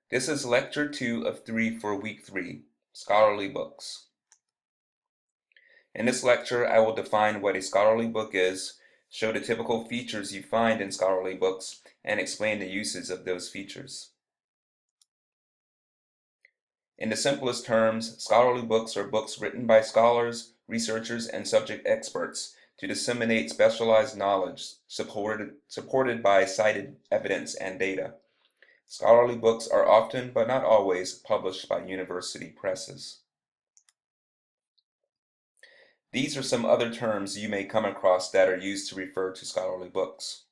This is lecture 2 of 3 for week 3, Scholarly Books. In this lecture, I will define what a scholarly book is, show the typical features you find in scholarly books, and explain the uses of those features. In the simplest terms, scholarly books are books written by scholars, researchers, and subject experts to disseminate specialized knowledge supported by cited evidence and data. Scholarly books are often, but not always, published by university presses. These are some other terms you may come across that are used to refer to scholarly books.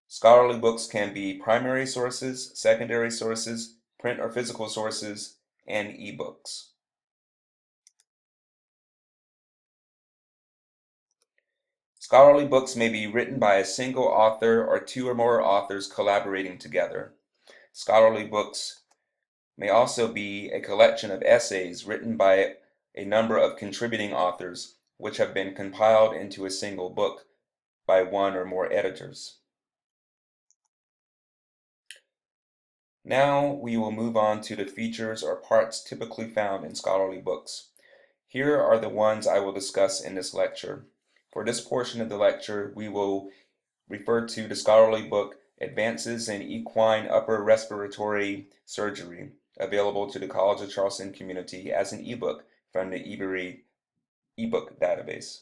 Scholarly books can be primary sources, secondary sources, print or physical sources, and ebooks. Scholarly books may be written by a single author or two or more authors collaborating together. Scholarly books may also be a collection of essays written by a number of contributing authors, which have been compiled into a single book by one or more editors. Now we will move on to the features or parts typically found in scholarly books. Here are the ones I will discuss in this lecture. For this portion of the lecture, we will refer to the scholarly book Advances in Equine Upper Respiratory Surgery, available to the College of Charleston community as an ebook from the eBury ebook database.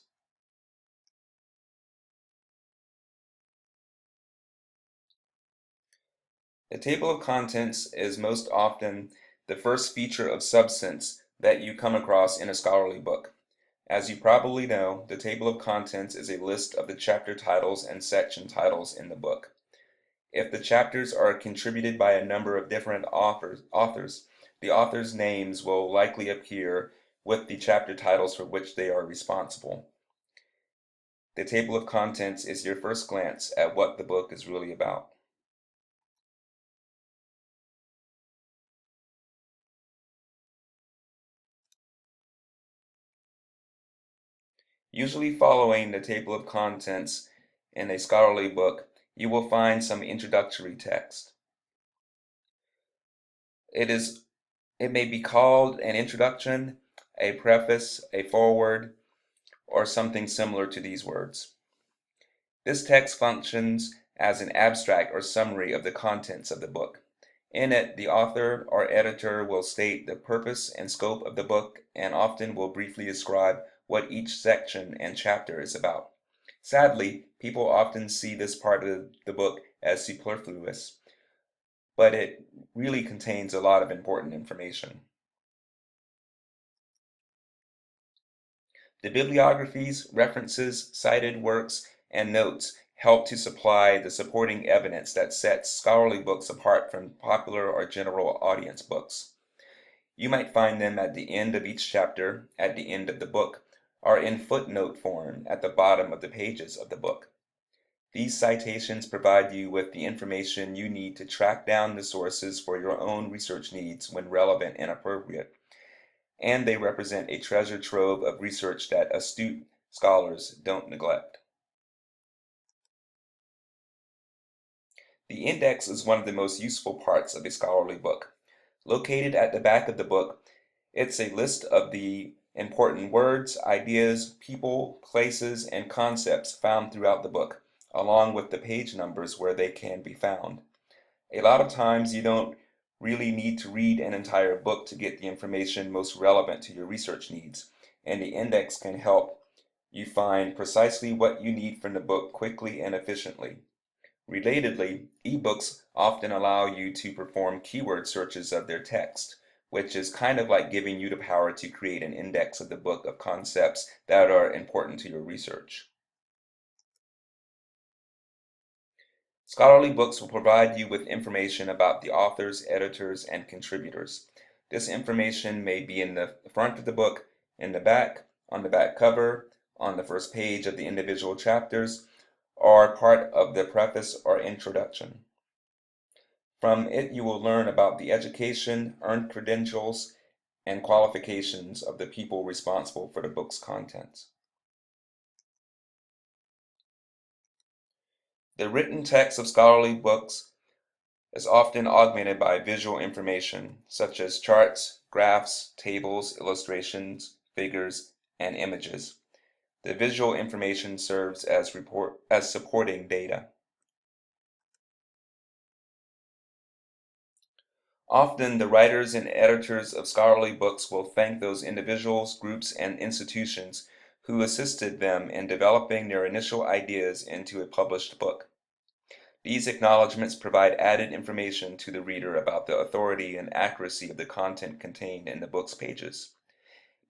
The table of contents is most often the first feature of substance that you come across in a scholarly book. As you probably know, the table of contents is a list of the chapter titles and section titles in the book. If the chapters are contributed by a number of different authors, the authors' names will likely appear with the chapter titles for which they are responsible. The table of contents is your first glance at what the book is really about. Usually following the table of contents in a scholarly book, you will find some introductory text. It may be called an introduction, a preface, a foreword, or something similar to these words. This text functions as an abstract or summary of the contents of the book. In it, the author or editor will state the purpose and scope of the book and often will briefly describe what each section and chapter is about. Sadly, people often see this part of the book as superfluous, but it really contains a lot of important information. The bibliographies, references, cited works, and notes help to supply the supporting evidence that sets scholarly books apart from popular or general audience books. You might find them at the end of each chapter, at the end of the book, or in footnote form at the bottom of the pages of the book. These citations provide you with the information you need to track down the sources for your own research needs when relevant and appropriate, and they represent a treasure trove of research that astute scholars don't neglect. The index is one of the most useful parts of a scholarly book. Located at the back of the book, it's a list of the important words, ideas, people, places, and concepts found throughout the book, along with the page numbers where they can be found. A lot of times you don't really need to read an entire book to get the information most relevant to your research needs, and the index can help you find precisely what you need from the book quickly and efficiently. Relatedly, ebooks often allow you to perform keyword searches of their text, which is kind of like giving you the power to create an index of the book of concepts that are important to your research. Scholarly books will provide you with information about the authors, editors, and contributors. This information may be in the front of the book, in the back, on the back cover, on the first page of the individual chapters, or part of the preface or introduction. From it you will learn about the education, earned credentials, and qualifications of the people responsible for the book's contents. The written text of scholarly books is often augmented by visual information such as charts, graphs, tables, illustrations, figures, and images. The visual information serves as supporting data. Often, the writers and editors of scholarly books will thank those individuals, groups, and institutions who assisted them in developing their initial ideas into a published book. These acknowledgments provide added information to the reader about the authority and accuracy of the content contained in the book's pages.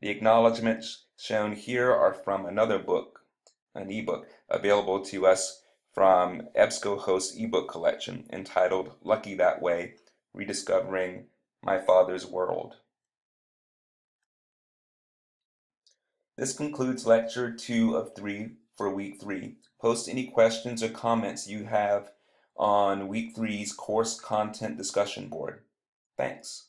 The acknowledgments shown here are from another book, an ebook, available to us from EBSCOhost ebook collection entitled Lucky That Way, Rediscovering My Father's World. This concludes lecture 2 of 3 for week 3. Post any questions or comments you have on week 3's course content discussion board. Thanks.